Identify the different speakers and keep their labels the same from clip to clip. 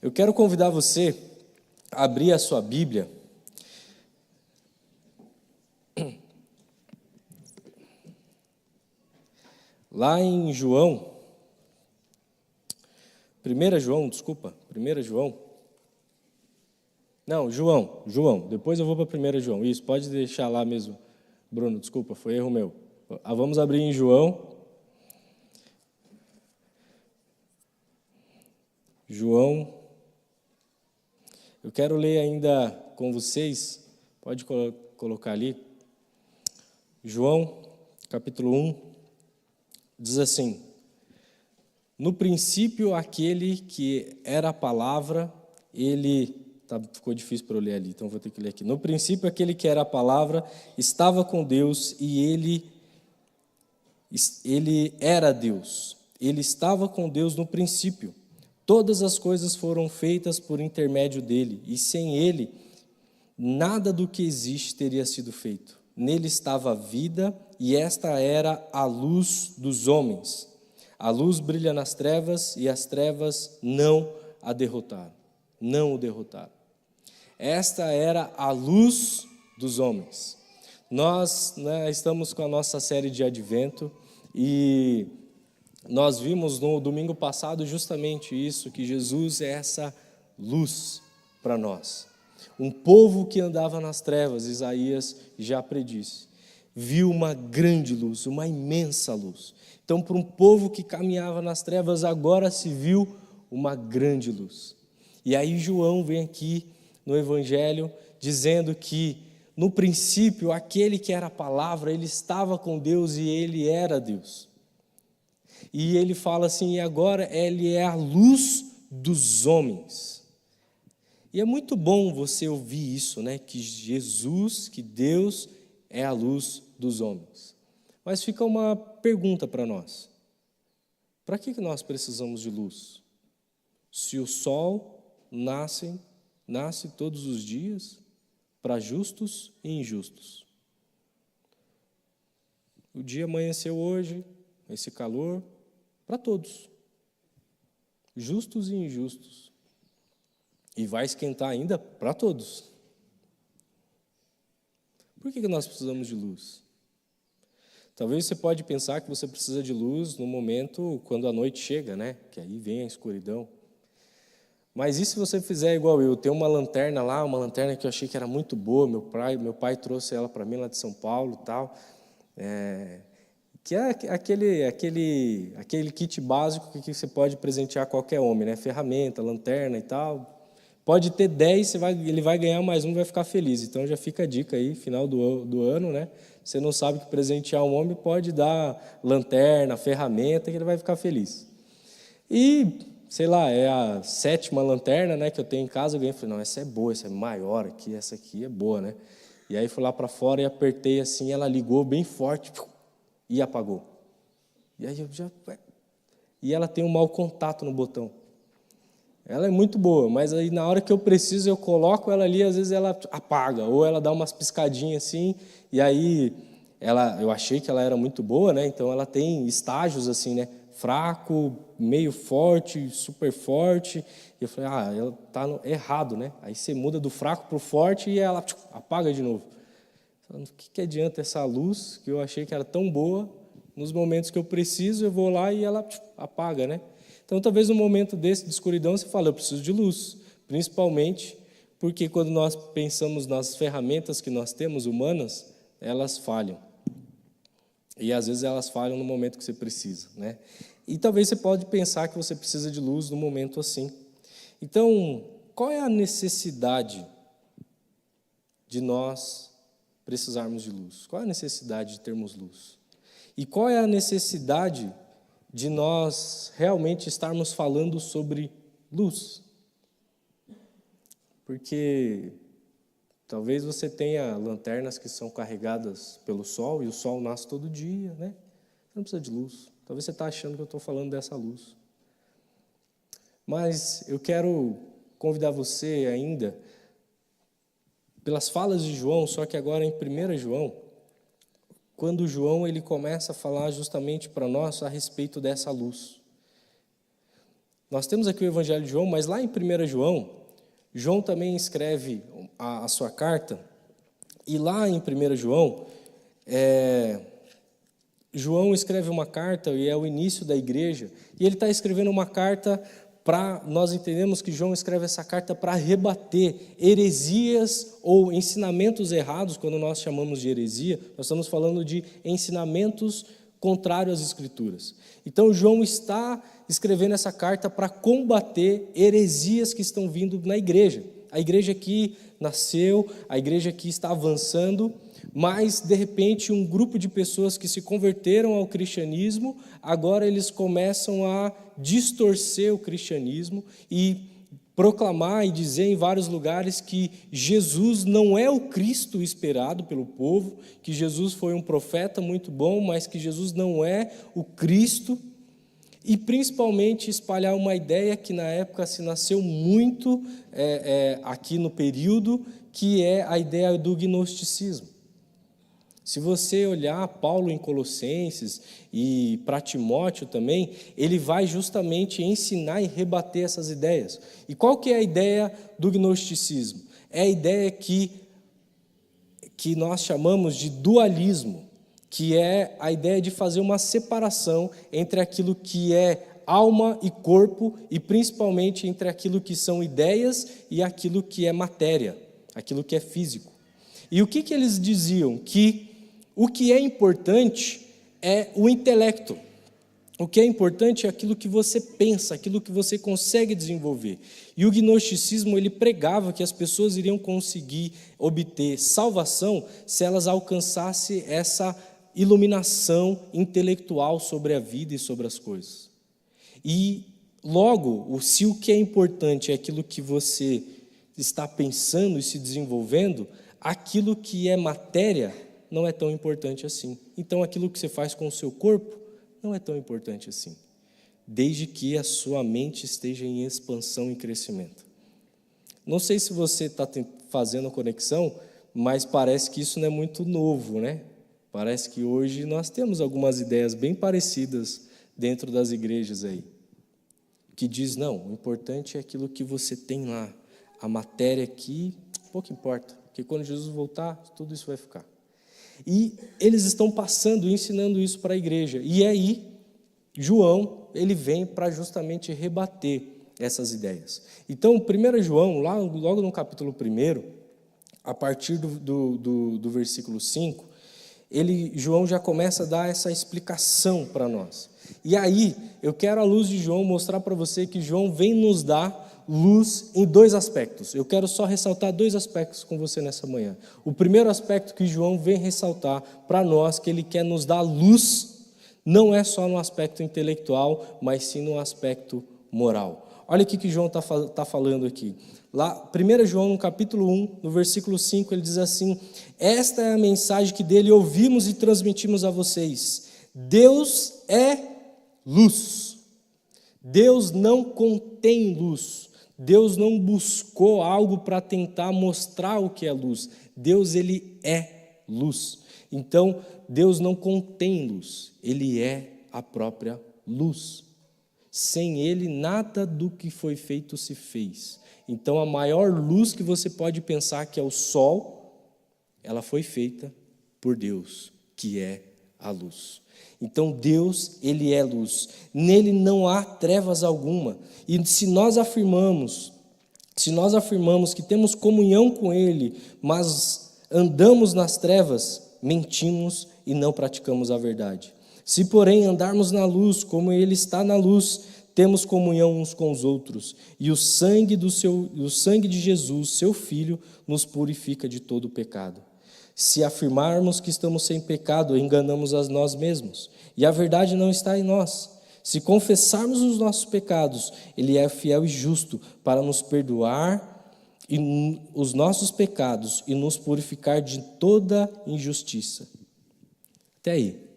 Speaker 1: Eu quero convidar você a abrir a sua Bíblia lá em João, 1 João. Não, João, depois eu vou para 1 João. Isso, pode deixar lá mesmo. Bruno, desculpa, foi erro meu. Vamos abrir em João. Eu quero ler ainda com vocês, pode colocar ali. João, capítulo 1, diz assim: No princípio, aquele que era a palavra, ficou difícil para eu ler ali, então vou ter que ler aqui. No princípio, aquele que era a palavra estava com Deus e ele era Deus. Ele estava com Deus no princípio. Todas as coisas foram feitas por intermédio dele, e sem ele, nada do que existe teria sido feito. Nele estava a vida, e esta era a luz dos homens. A luz brilha nas trevas, e as trevas não o derrotaram. Esta era a luz dos homens. Nós estamos com a nossa série de Advento, e nós vimos no domingo passado justamente isso, que Jesus é essa luz para nós. Um povo que andava nas trevas, Isaías já predisse, viu uma grande luz, uma imensa luz. Então, para um povo que caminhava nas trevas, agora se viu uma grande luz. E aí João vem aqui no Evangelho dizendo que, no princípio, aquele que era a palavra, ele estava com Deus e ele era Deus. E ele fala assim, e agora ele é a luz dos homens. E é muito bom você ouvir isso, né? Que Jesus, que Deus é a luz dos homens. Mas fica uma pergunta para nós. Para que nós precisamos de luz? Se o sol nasce todos os dias para justos e injustos. O dia amanheceu hoje, esse calor, para todos, justos e injustos, e vai esquentar ainda para todos. Por que nós precisamos de luz? Talvez você pode pensar que você precisa de luz no momento quando a noite chega, né? Que aí vem a escuridão. Mas e se você fizer igual eu? Tem uma lanterna lá, uma lanterna que eu achei que era muito boa, meu pai trouxe ela para mim lá de São Paulo e tal, que é aquele kit básico que você pode presentear qualquer homem, né? Ferramenta, lanterna e tal. Pode ter 10, ele vai ganhar mais um, vai ficar feliz. Então já fica a dica aí, final do ano, né? Você não sabe que presentear um homem, pode dar lanterna, ferramenta, que ele vai ficar feliz. E, sei lá, é a 7ª lanterna, né, que eu tenho em casa, eu ganhei, falei, não, essa é boa, essa é maior aqui, essa aqui é boa, né? E aí fui lá para fora e apertei assim, ela ligou bem forte, e apagou. E aí e ela tem um mau contato no botão. Ela é muito boa, mas aí na hora que eu preciso, eu coloco ela ali, às vezes ela apaga, ou ela dá umas piscadinhas assim, e aí eu achei que ela era muito boa, né? Então ela tem estágios assim, né? Fraco, meio forte, super forte. E eu falei, ela está errado, né? Aí você muda do fraco para o forte e ela apaga de novo. O que adianta essa luz, que eu achei que era tão boa, nos momentos que eu preciso, eu vou lá e ela apaga, né? Então, talvez no momento desse de escuridão, você fala, eu preciso de luz, principalmente porque quando nós pensamos nas ferramentas que nós temos, humanas, elas falham. E, às vezes, elas falham no momento que você precisa, né? E talvez você pode pensar que você precisa de luz num momento assim. Então, qual é a necessidade de nós precisarmos de luz? Qual é a necessidade de termos luz? E qual é a necessidade de nós realmente estarmos falando sobre luz? Porque talvez você tenha lanternas que são carregadas pelo sol, e o sol nasce todo dia, né? Você não precisa de luz. Talvez você está achando que eu estou falando dessa luz. Mas eu quero convidar você ainda, pelas falas de João, só que agora em 1 João, quando João ele começa a falar justamente para nós a respeito dessa luz. Nós temos aqui o Evangelho de João, mas lá em 1 João, João também escreve a sua carta, e lá em 1 João, João escreve uma carta, e é o início da igreja, e ele está escrevendo uma carta nós entendemos que João escreve essa carta para rebater heresias ou ensinamentos errados. Quando nós chamamos de heresia, nós estamos falando de ensinamentos contrários às Escrituras. Então, João está escrevendo essa carta para combater heresias que estão vindo na igreja. A igreja que nasceu, a igreja que está avançando, mas, de repente, um grupo de pessoas que se converteram ao cristianismo, agora eles começam a distorcer o cristianismo e proclamar e dizer em vários lugares que Jesus não é o Cristo esperado pelo povo, que Jesus foi um profeta muito bom, mas que Jesus não é o Cristo, e principalmente espalhar uma ideia que na época se nasceu muito aqui no período, que é a ideia do gnosticismo. Se você olhar Paulo em Colossenses e para Timóteo também, ele vai justamente ensinar e rebater essas ideias. E qual que é a ideia do gnosticismo? É a ideia que nós chamamos de dualismo, que é a ideia de fazer uma separação entre aquilo que é alma e corpo, e principalmente entre aquilo que são ideias e aquilo que é matéria, aquilo que é físico. E o que eles diziam? Que o que é importante é o intelecto. O que é importante é aquilo que você pensa, aquilo que você consegue desenvolver. E o gnosticismo, ele pregava que as pessoas iriam conseguir obter salvação se elas alcançassem essa iluminação intelectual sobre a vida e sobre as coisas. E, logo, se o que é importante é aquilo que você está pensando e se desenvolvendo, aquilo que é matéria não é tão importante assim. Então, aquilo que você faz com o seu corpo não é tão importante assim, desde que a sua mente esteja em expansão e crescimento. Não sei se você está fazendo a conexão, mas parece que isso não é muito novo, né? Parece que hoje nós temos algumas ideias bem parecidas dentro das igrejas aí, que diz, não, o importante é aquilo que você tem lá, a matéria aqui, pouco importa, porque quando Jesus voltar, tudo isso vai ficar. E eles estão passando, ensinando isso para a igreja. E aí, João, ele vem para justamente rebater essas ideias. Então, 1 João, logo no capítulo 1, a partir do versículo 5, João já começa a dar essa explicação para nós. E aí, eu quero, à luz de João, mostrar para você que João vem nos dar luz em dois aspectos. Eu quero só ressaltar dois aspectos com você nessa manhã. O primeiro aspecto que João vem ressaltar para nós, que ele quer nos dar luz, não é só no aspecto intelectual, mas sim no aspecto moral. Olha o que João está falando aqui. Lá, 1 João, no capítulo 1, no versículo 5, ele diz assim: esta é a mensagem que dele ouvimos e transmitimos a vocês. Deus é luz. Deus não contém luz. Deus não buscou algo para tentar mostrar o que é luz. Deus, ele é luz. Então, Deus não contém luz. Ele é a própria luz. Sem ele, nada do que foi feito se fez. Então, a maior luz que você pode pensar, que é o sol, ela foi feita por Deus, que é a luz. Então, Deus, ele é luz. Nele não há trevas alguma. E se nós afirmamos que temos comunhão com ele, mas andamos nas trevas, mentimos e não praticamos a verdade. Se, porém, andarmos na luz, como ele está na luz, temos comunhão uns com os outros, e o sangue de Jesus, seu Filho, nos purifica de todo o pecado. Se afirmarmos que estamos sem pecado, enganamos a nós mesmos, e a verdade não está em nós. Se confessarmos os nossos pecados, ele é fiel e justo para nos perdoar os nossos pecados e nos purificar de toda injustiça. Até aí.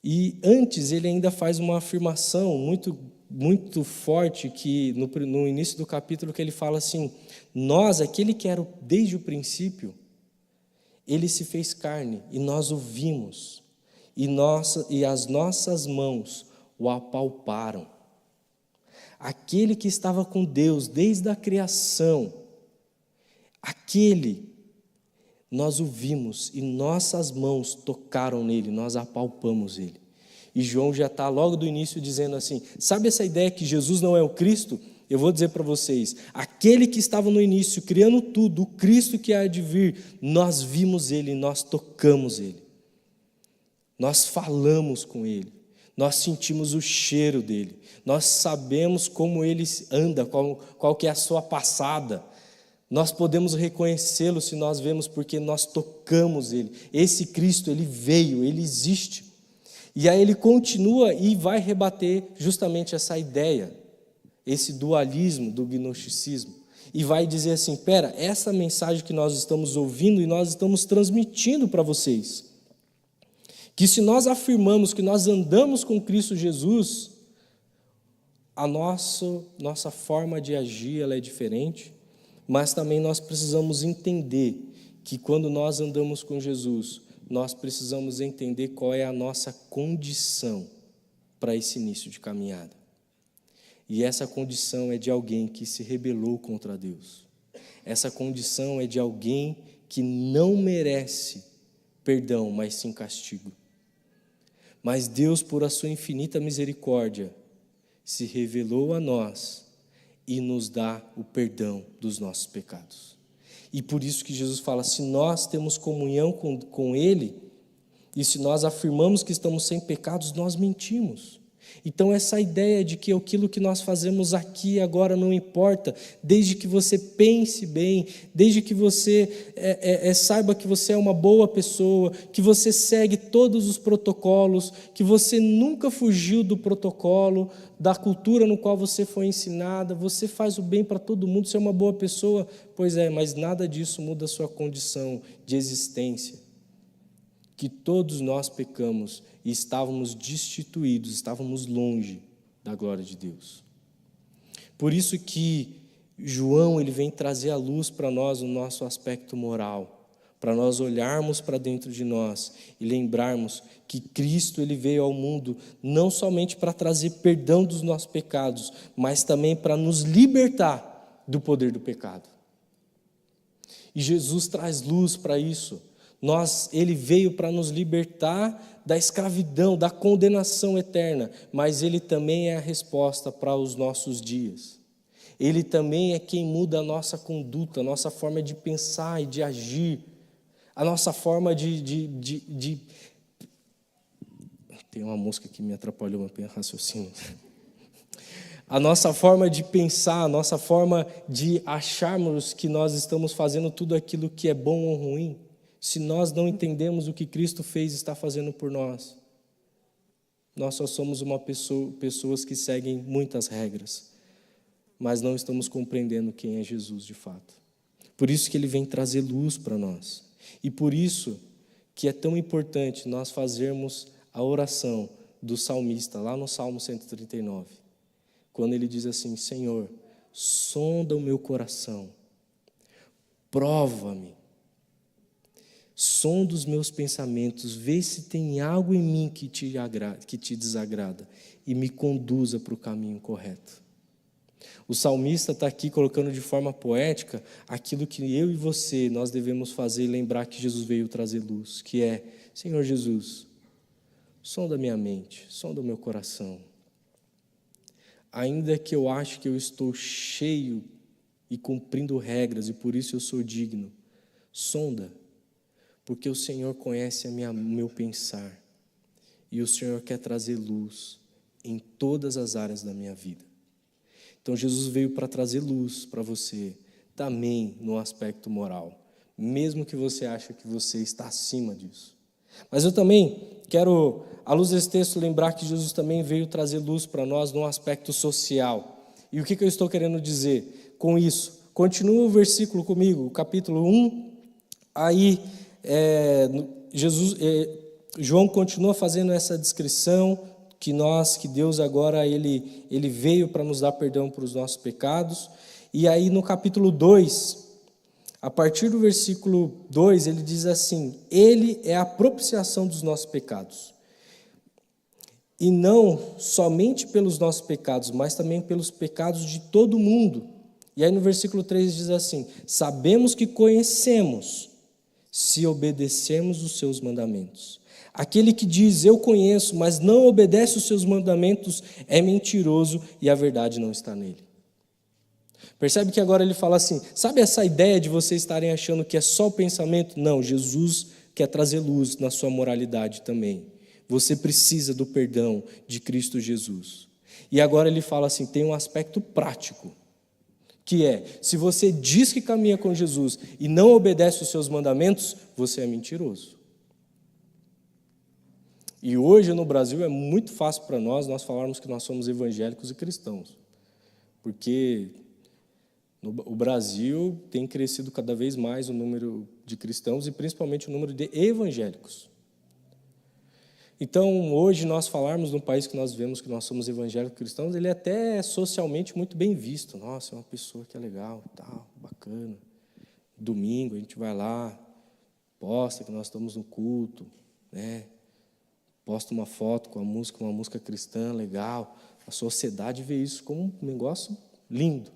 Speaker 1: E antes ele ainda faz uma afirmação muito, muito forte, que no início do capítulo, que ele fala assim: nós, aquele que era desde o princípio, ele se fez carne e nós o vimos, e as nossas mãos o apalparam. aquele que estava com Deus desde a criação, aquele, nós o vimos e nossas mãos tocaram nele, nós apalpamos ele. E João já está logo do início dizendo assim, sabe essa ideia que Jesus não é o Cristo? Eu vou dizer para vocês, aquele que estava no início, criando tudo, o Cristo que há de vir, nós vimos ele, nós tocamos ele. Nós falamos com ele, nós sentimos o cheiro dele, nós sabemos como ele anda, qual que é a sua passada. Nós podemos reconhecê-lo se nós vemos, porque nós tocamos ele. Esse Cristo, ele veio, ele existe. E aí ele continua e vai rebater justamente essa ideia, esse dualismo do gnosticismo. E vai dizer assim, essa mensagem que nós estamos ouvindo e nós estamos transmitindo para vocês, que se nós afirmamos que nós andamos com Cristo Jesus, a nossa forma de agir ela é diferente, mas também nós precisamos entender que quando nós andamos com Jesus, nós precisamos entender qual é a nossa condição para esse início de caminhada. E essa condição é de alguém que se rebelou contra Deus. Essa condição é de alguém que não merece perdão, mas sim castigo. Mas Deus, por a sua infinita misericórdia, se revelou a nós e nos dá o perdão dos nossos pecados. E por isso que Jesus fala, se nós temos comunhão com Ele, e se nós afirmamos que estamos sem pecados, nós mentimos. Então essa ideia de que aquilo que nós fazemos aqui agora não importa, desde que você pense bem, desde que você saiba que você é uma boa pessoa, que você segue todos os protocolos, que você nunca fugiu do protocolo, da cultura no qual você foi ensinada, você faz o bem para todo mundo, você é uma boa pessoa. Pois é, mas nada disso muda a sua condição de existência. Que todos nós pecamos e estávamos destituídos, estávamos longe da glória de Deus. Por isso que João ele vem trazer a luz para nós no nosso aspecto moral, para nós olharmos para dentro de nós e lembrarmos que Cristo ele veio ao mundo não somente para trazer perdão dos nossos pecados, mas também para nos libertar do poder do pecado. E Jesus traz luz para isso. Ele veio para nos libertar da escravidão, da condenação eterna, mas Ele também é a resposta para os nossos dias. Ele também é quem muda a nossa conduta, a nossa forma de pensar e de agir, a nossa forma de... Tem uma música que me atrapalhou meu raciocínio. A nossa forma de pensar, a nossa forma de acharmos que nós estamos fazendo tudo aquilo que é bom ou ruim, se nós não entendemos o que Cristo fez e está fazendo por nós, nós só somos pessoas que seguem muitas regras, mas não estamos compreendendo quem é Jesus de fato. Por isso que Ele vem trazer luz para nós. E por isso que é tão importante nós fazermos a oração do salmista, lá no Salmo 139, quando ele diz assim, Senhor, sonda o meu coração, prova-me, sonda os meus pensamentos, vê se tem algo em mim que te desagrada e me conduza para o caminho correto. O salmista está aqui colocando de forma poética aquilo que eu e você, nós devemos fazer e lembrar que Jesus veio trazer luz, que é, Senhor Jesus, sonda minha mente, sonda o meu coração. Ainda que eu ache que eu estou cheio e cumprindo regras e por isso eu sou digno, sonda, porque o Senhor conhece o meu pensar e o Senhor quer trazer luz em todas as áreas da minha vida. Então Jesus veio para trazer luz para você, também no aspecto moral, mesmo que você ache que você está acima disso. Mas eu também quero, à luz desse texto, lembrar que Jesus também veio trazer luz para nós no aspecto social. E o que eu estou querendo dizer com isso? Continua o versículo comigo, o capítulo 1, aí João continua fazendo essa descrição que Deus agora ele veio para nos dar perdão para os nossos pecados. E aí no capítulo 2, a partir do versículo 2, ele diz assim, ele é a propiciação dos nossos pecados. E não somente pelos nossos pecados, mas também pelos pecados de todo mundo. E aí no versículo 3 diz assim: sabemos que conhecemos, se obedecemos os seus mandamentos. Aquele que diz, eu conheço, mas não obedece os seus mandamentos, é mentiroso e a verdade não está nele. Percebe que agora ele fala assim, sabe essa ideia de vocês estarem achando que é só o pensamento? Não, Jesus quer trazer luz na sua moralidade também. Você precisa do perdão de Cristo Jesus. E agora ele fala assim, tem um aspecto prático, que é, se você diz que caminha com Jesus e não obedece os seus mandamentos, você é mentiroso. E hoje no Brasil é muito fácil para nós falarmos que nós somos evangélicos e cristãos, porque o Brasil tem crescido cada vez mais o número de cristãos e principalmente o número de evangélicos. Então, hoje nós falarmos num país que nós vemos que nós somos evangélicos cristãos, ele é até socialmente muito bem visto. Nossa, é uma pessoa que é legal, tal, bacana. Domingo a gente vai lá, posta que nós estamos no culto, né? Posta uma foto com uma música cristã, legal. A sociedade vê isso como um negócio lindo.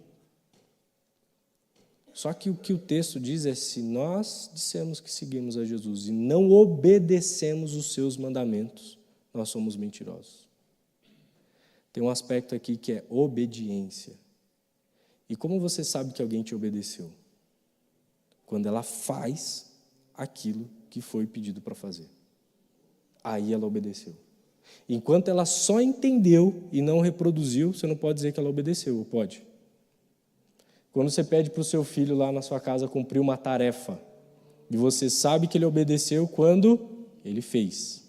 Speaker 1: Só que o que o texto diz é, se nós dissemos que seguimos a Jesus e não obedecemos os seus mandamentos, nós somos mentirosos. Tem um aspecto aqui que é obediência. E como você sabe que alguém te obedeceu? Quando ela faz aquilo que foi pedido para fazer. Aí ela obedeceu. Enquanto ela só entendeu e não reproduziu, você não pode dizer que ela obedeceu, ou pode? Quando você pede para o seu filho lá na sua casa cumprir uma tarefa, e você sabe que ele obedeceu quando ele fez.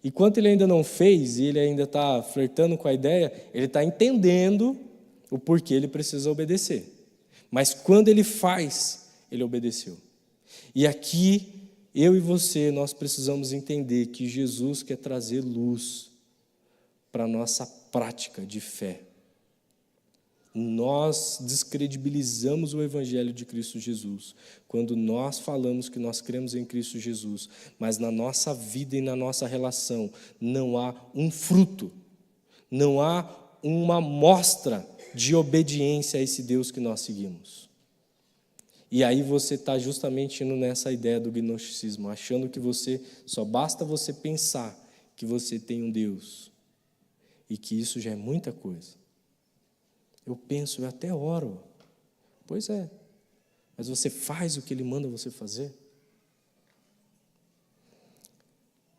Speaker 1: E quando ele ainda não fez, e ele ainda está flertando com a ideia, ele está entendendo o porquê ele precisa obedecer. Mas quando ele faz, ele obedeceu. E aqui, eu e você, nós precisamos entender que Jesus quer trazer luz para a nossa prática de fé. Nós descredibilizamos o Evangelho de Cristo Jesus quando nós falamos que nós cremos em Cristo Jesus, mas na nossa vida e na nossa relação não há um fruto, não há uma mostra de obediência a esse Deus que nós seguimos. E aí você está justamente indo nessa ideia do gnosticismo, achando que só basta você pensar que você tem um Deus e que isso já é muita coisa. Eu penso, eu até oro. Pois é, mas você faz o que Ele manda você fazer?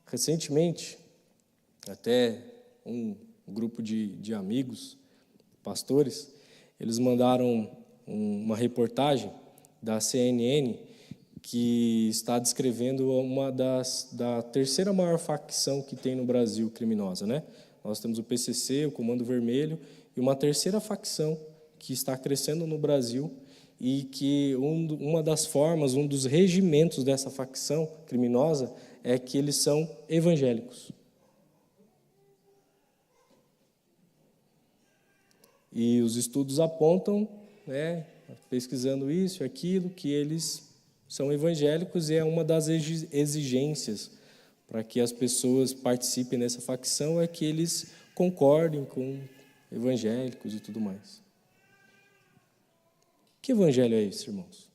Speaker 1: Recentemente, até um grupo de amigos, pastores, eles mandaram uma reportagem da CNN que está descrevendo da terceira maior facção que tem no Brasil criminosa, né? Nós temos o PCC, o Comando Vermelho, e uma terceira facção que está crescendo no Brasil e que uma das formas, um dos regimentos dessa facção criminosa é que eles são evangélicos. E os estudos apontam, né, pesquisando isso e aquilo, que eles são evangélicos e é uma das exigências para que as pessoas participem dessa facção é que eles concordem com evangélicos e tudo mais. Que evangelho é esse, irmãos?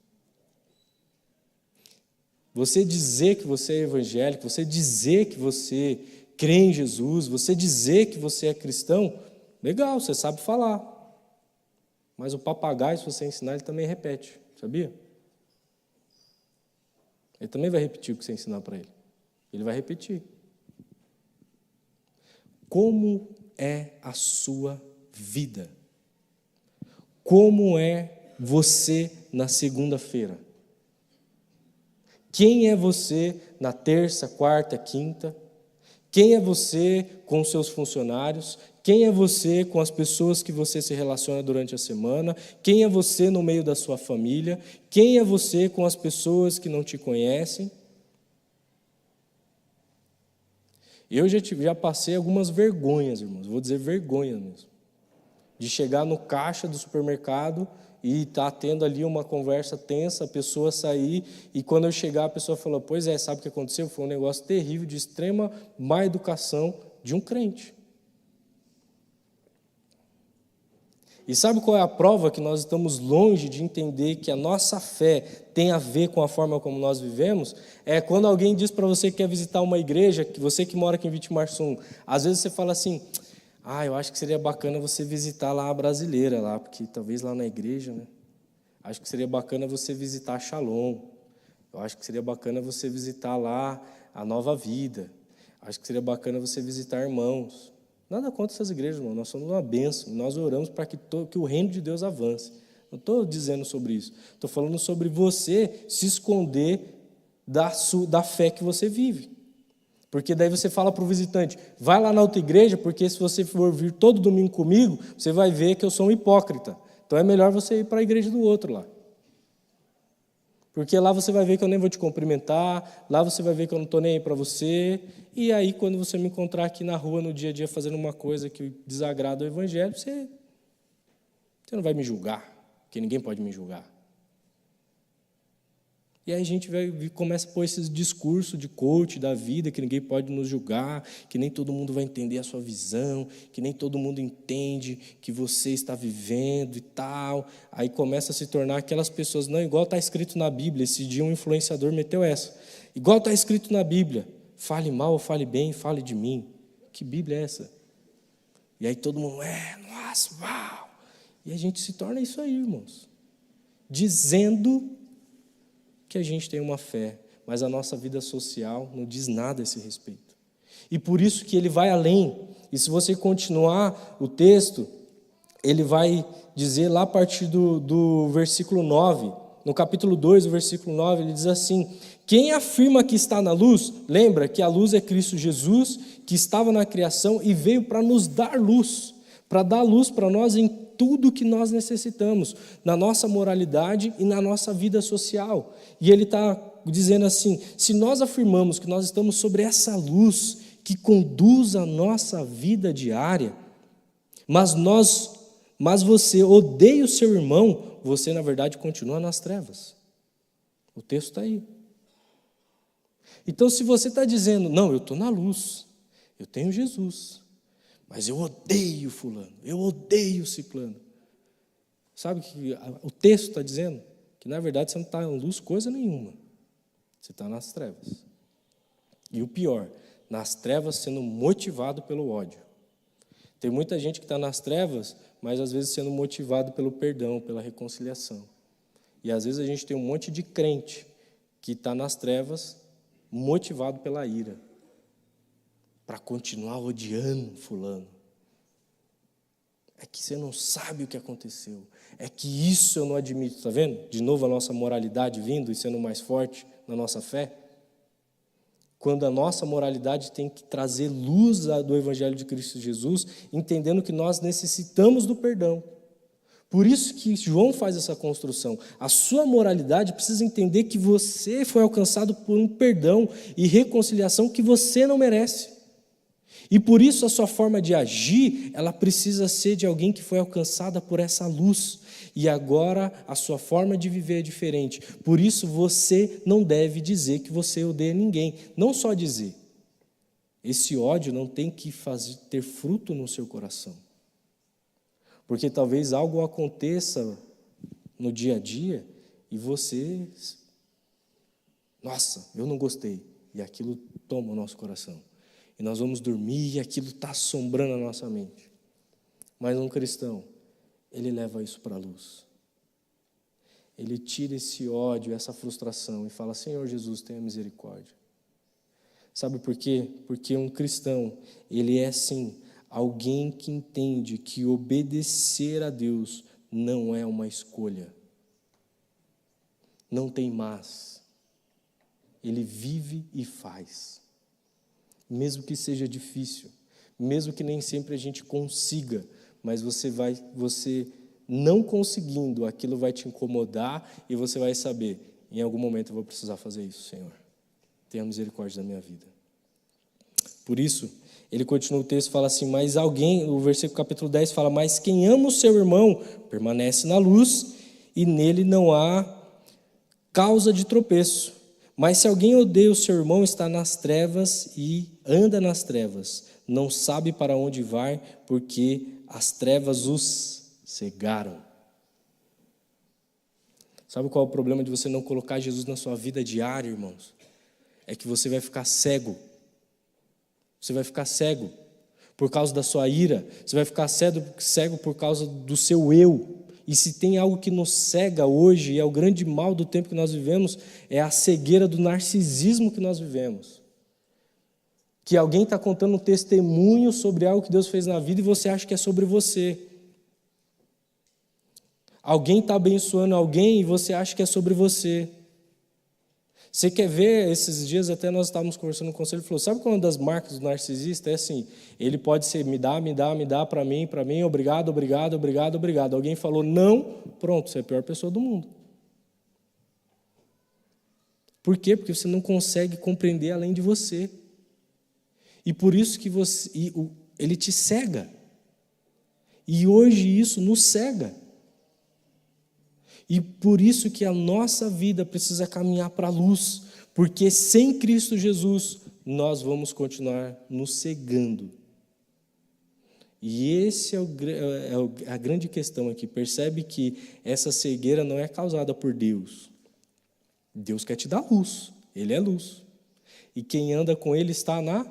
Speaker 1: Você dizer que você é evangélico, você dizer que você crê em Jesus, você dizer que você é cristão, legal, você sabe falar. Mas o papagaio, se você ensinar, ele também repete, sabia? Ele também vai repetir o que você ensinar para ele. Ele vai repetir. Como é a sua vida? Como é você na segunda-feira? Quem é você na terça, quarta, quinta? Quem é você com seus funcionários? Quem é você com as pessoas que você se relaciona durante a semana? Quem é você no meio da sua família? Quem é você com as pessoas que não te conhecem? Eu já passei algumas vergonhas, irmãos, vou dizer vergonha mesmo, de chegar no caixa do supermercado e estar tendo ali uma conversa tensa, a pessoa sair, e quando eu chegar a pessoa falou, pois é, sabe o que aconteceu? Foi um negócio terrível, de extrema má educação de um crente. E sabe qual é a prova que nós estamos longe de entender que a nossa fé tem a ver com a forma como nós vivemos? É quando alguém diz para você que quer visitar uma igreja, que você que mora aqui em Vitimarsum, às vezes você fala assim, eu acho que seria bacana você visitar lá a Brasileira, lá, porque talvez lá na igreja, né? Acho que seria bacana você visitar a Shalom. Eu acho que seria bacana você visitar lá a Nova Vida. Acho que seria bacana você visitar Irmãos. Nada contra essas igrejas, irmão. Nós somos uma bênção. Nós oramos para que o reino de Deus avance. Não estou dizendo sobre isso. Estou falando sobre você se esconder da fé que você vive. Porque daí você fala para o visitante, vai lá na outra igreja, porque se você for vir todo domingo comigo, você vai ver que eu sou um hipócrita. Então é melhor você ir para a igreja do outro lá. Porque lá você vai ver que eu nem vou te cumprimentar, lá você vai ver que eu não estou nem aí para você, e aí quando você me encontrar aqui na rua, no dia a dia, fazendo uma coisa que desagrada o evangelho, você não vai me julgar, porque ninguém pode me julgar. E aí a gente começa a pôr esse discurso de coach da vida, que ninguém pode nos julgar, que nem todo mundo vai entender a sua visão, que nem todo mundo entende que você está vivendo e tal. Aí começa a se tornar aquelas pessoas, não, igual está escrito na Bíblia. Esse dia um influenciador meteu essa. Igual está escrito na Bíblia, fale mal ou fale bem, fale de mim. Que Bíblia é essa? E aí todo mundo, nossa, uau! E a gente se torna isso aí, irmãos. Dizendo que a gente tem uma fé, mas a nossa vida social não diz nada a esse respeito. E por isso que ele vai além. E se você continuar o texto, ele vai dizer lá a partir do versículo 9, no capítulo 2, o versículo 9, ele diz assim, quem afirma que está na luz, lembra que a luz é Cristo Jesus, que estava na criação e veio para nos dar luz, para dar luz para nós em tudo que nós necessitamos, na nossa moralidade e na nossa vida social. E ele está dizendo assim, se nós afirmamos que nós estamos sobre essa luz que conduz a nossa vida diária, mas você odeia o seu irmão, você na verdade continua nas trevas. O texto está aí. Então se você está dizendo, não, eu estou na luz, eu tenho Jesus, mas eu odeio fulano, eu odeio ciclano. Sabe o que o texto está dizendo? Que na verdade você não está em luz coisa nenhuma. Você está nas trevas. E o pior, nas trevas sendo motivado pelo ódio. Tem muita gente que está nas trevas, mas às vezes sendo motivado pelo perdão, pela reconciliação. E às vezes a gente tem um monte de crente que está nas trevas, motivado pela ira, para continuar odiando fulano. É que você não sabe o que aconteceu. É que isso eu não admito. Está vendo? De novo a nossa moralidade vindo e sendo mais forte na nossa fé. Quando a nossa moralidade tem que trazer luz do Evangelho de Cristo Jesus, entendendo que nós necessitamos do perdão. Por isso que João faz essa construção. A sua moralidade precisa entender que você foi alcançado por um perdão e reconciliação que você não merece. E por isso a sua forma de agir, ela precisa ser de alguém que foi alcançada por essa luz. E agora a sua forma de viver é diferente. Por isso você não deve dizer que você odeia ninguém. Não só dizer. Esse ódio não tem que ter fruto no seu coração. Porque talvez algo aconteça no dia a dia e você, nossa, eu não gostei. E aquilo toma o nosso coração. E nós vamos dormir e aquilo está assombrando a nossa mente. Mas um cristão, ele leva isso para a luz. Ele tira esse ódio, essa frustração e fala, Senhor Jesus, tenha misericórdia. Sabe por quê? Porque um cristão, ele é sim alguém que entende que obedecer a Deus não é uma escolha. Não tem mas. Ele vive e faz. Mesmo que seja difícil, mesmo que nem sempre a gente consiga, mas você não conseguindo, aquilo vai te incomodar e você vai saber, em algum momento eu vou precisar fazer isso, Senhor. Tenha misericórdia da minha vida. Por isso, ele continua o texto e fala assim, mas alguém, o versículo capítulo 10 fala, mas quem ama o seu irmão permanece na luz e nele não há causa de tropeço. Mas se alguém odeia o seu irmão, está nas trevas e anda nas trevas, não sabe para onde vai, porque as trevas os cegaram. Sabe qual é o problema de você não colocar Jesus na sua vida diária, irmãos? É que você vai ficar cego. Você vai ficar cego por causa da sua ira. Você vai ficar cego por causa do seu eu. E se tem algo que nos cega hoje, e é o grande mal do tempo que nós vivemos, é a cegueira do narcisismo que nós vivemos. Que alguém está contando um testemunho sobre algo que Deus fez na vida e você acha que é sobre você. Alguém está abençoando alguém e você acha que é sobre você. Você quer ver, esses dias até nós estávamos conversando no conselho, ele falou, sabe qual é uma das marcas do narcisista? É assim, ele pode ser, me dá, para mim, obrigado. Alguém falou não, pronto, você é a pior pessoa do mundo. Por quê? Porque você não consegue compreender além de você. E por isso que ele te cega. E hoje isso nos cega. E por isso que a nossa vida precisa caminhar para a luz, porque sem Cristo Jesus nós vamos continuar nos cegando. E esse é a grande questão aqui. Percebe que essa cegueira não é causada por Deus. Deus quer te dar luz, Ele é luz. E quem anda com Ele está na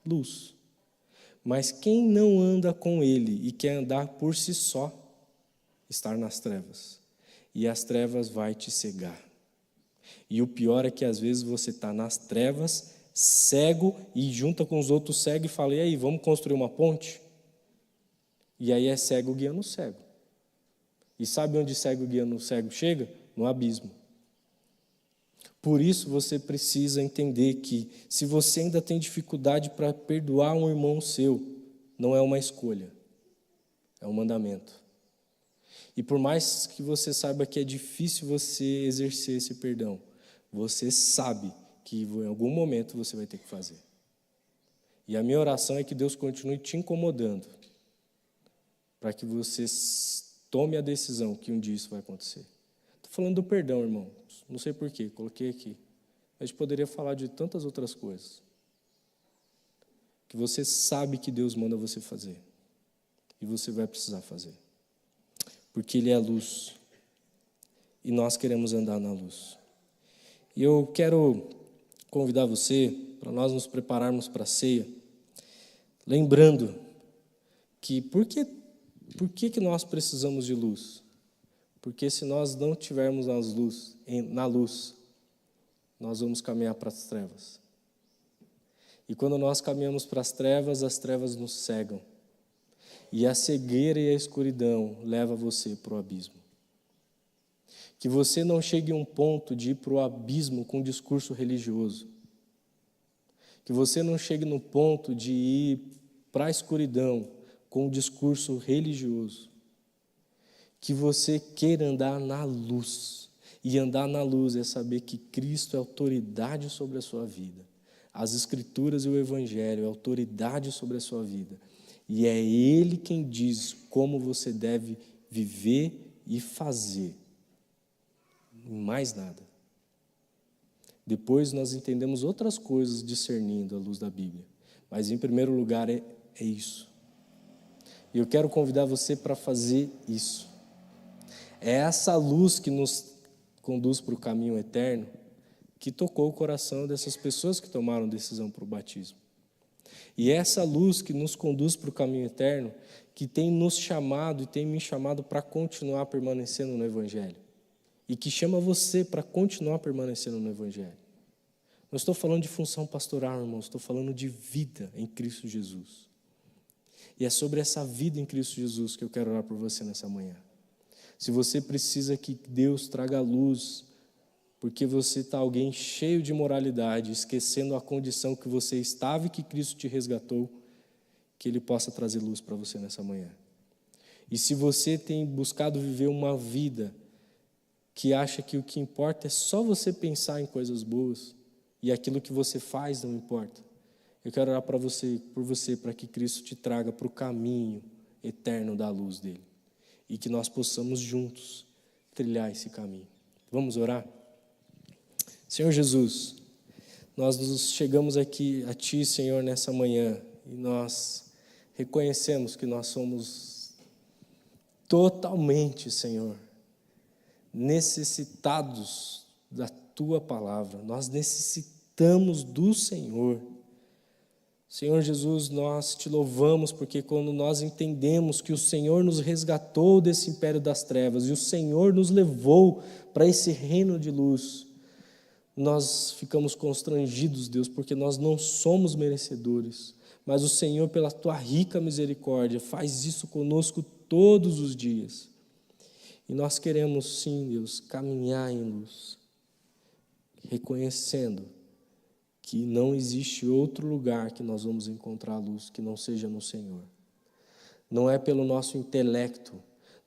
Speaker 1: luz. Mas quem não anda com Ele e quer andar por si só, está nas trevas. E as trevas vai te cegar. E o pior é que às vezes você está nas trevas, cego, e junta com os outros cegos e fala, e aí, vamos construir uma ponte? E aí é cego guiando cego. E sabe onde cego guiando cego chega? No abismo. Por isso você precisa entender que se você ainda tem dificuldade para perdoar um irmão seu, não é uma escolha, é um mandamento. E por mais que você saiba que é difícil você exercer esse perdão, você sabe que em algum momento você vai ter que fazer. E a minha oração é que Deus continue te incomodando, para que você tome a decisão que um dia isso vai acontecer. Estou falando do perdão, irmão. Não sei porquê, coloquei aqui. A gente poderia falar de tantas outras coisas. Que você sabe que Deus manda você fazer. E você vai precisar fazer. Porque Ele é a luz. E nós queremos andar na luz. E eu quero convidar você, para nós nos prepararmos para a ceia, lembrando que por que nós precisamos de luz? Porque se nós não tivermos na luz, nós vamos caminhar para as trevas. E quando nós caminhamos para as trevas nos cegam. E a cegueira e a escuridão leva você para o abismo. Que você não chegue a um ponto de ir para o abismo com um discurso religioso. Que você não chegue no ponto de ir para a escuridão com um discurso religioso. Que você queira andar na luz. E andar na luz é saber que Cristo é autoridade sobre a sua vida. As Escrituras e o Evangelho é autoridade sobre a sua vida. E é Ele quem diz como você deve viver e fazer. Mais nada. Depois nós entendemos outras coisas discernindo à luz da Bíblia. Mas em primeiro lugar é isso. E eu quero convidar você para fazer isso. É essa luz que nos conduz para o caminho eterno que tocou o coração dessas pessoas que tomaram decisão para o batismo. E é essa luz que nos conduz para o caminho eterno que tem nos chamado e tem me chamado para continuar permanecendo no Evangelho. E que chama você para continuar permanecendo no Evangelho. Não estou falando de função pastoral, irmãos, estou falando de vida em Cristo Jesus. E é sobre essa vida em Cristo Jesus que eu quero orar por você nessa manhã. Se você precisa que Deus traga luz, porque você está alguém cheio de moralidade, esquecendo a condição que você estava e que Cristo te resgatou, que Ele possa trazer luz para você nessa manhã. E se você tem buscado viver uma vida que acha que o que importa é só você pensar em coisas boas e aquilo que você faz não importa, eu quero orar por você, para que Cristo te traga para o caminho eterno da luz dEle. E que nós possamos juntos trilhar esse caminho. Vamos orar? Senhor Jesus, nós nos chegamos aqui a Ti, Senhor, nessa manhã, e nós reconhecemos que nós somos totalmente, Senhor, necessitados da Tua palavra. Nós necessitamos do Senhor. Senhor Jesus, nós te louvamos porque quando nós entendemos que o Senhor nos resgatou desse império das trevas e o Senhor nos levou para esse reino de luz, nós ficamos constrangidos, Deus, porque nós não somos merecedores, mas o Senhor, pela Tua rica misericórdia, faz isso conosco todos os dias. E nós queremos, sim, Deus, caminhar em luz, reconhecendo que não existe outro lugar que nós vamos encontrar a luz que não seja no Senhor. Não é pelo nosso intelecto,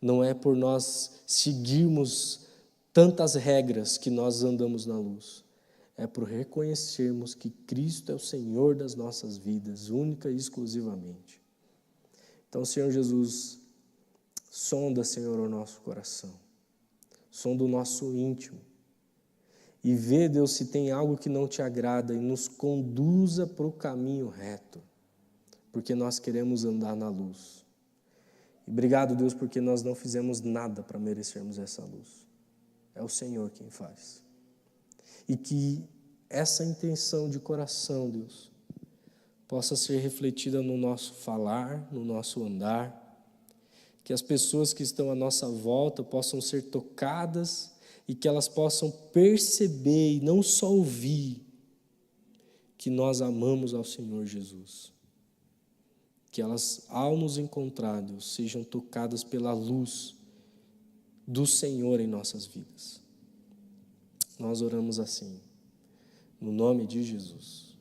Speaker 1: não é por nós seguirmos tantas regras que nós andamos na luz. É por reconhecermos que Cristo é o Senhor das nossas vidas, única e exclusivamente. Então, Senhor Jesus, sonda, Senhor, o nosso coração, sonda o nosso íntimo, e vê, Deus, se tem algo que não te agrada e nos conduza para o caminho reto, porque nós queremos andar na luz. E obrigado, Deus, porque nós não fizemos nada para merecermos essa luz. É o Senhor quem faz. E que essa intenção de coração, Deus, possa ser refletida no nosso falar, no nosso andar, que as pessoas que estão à nossa volta possam ser tocadas e que elas possam perceber e não só ouvir que nós amamos ao Senhor Jesus. Que elas, ao nos encontrar, Deus, sejam tocadas pela luz do Senhor em nossas vidas. Nós oramos assim, no nome de Jesus.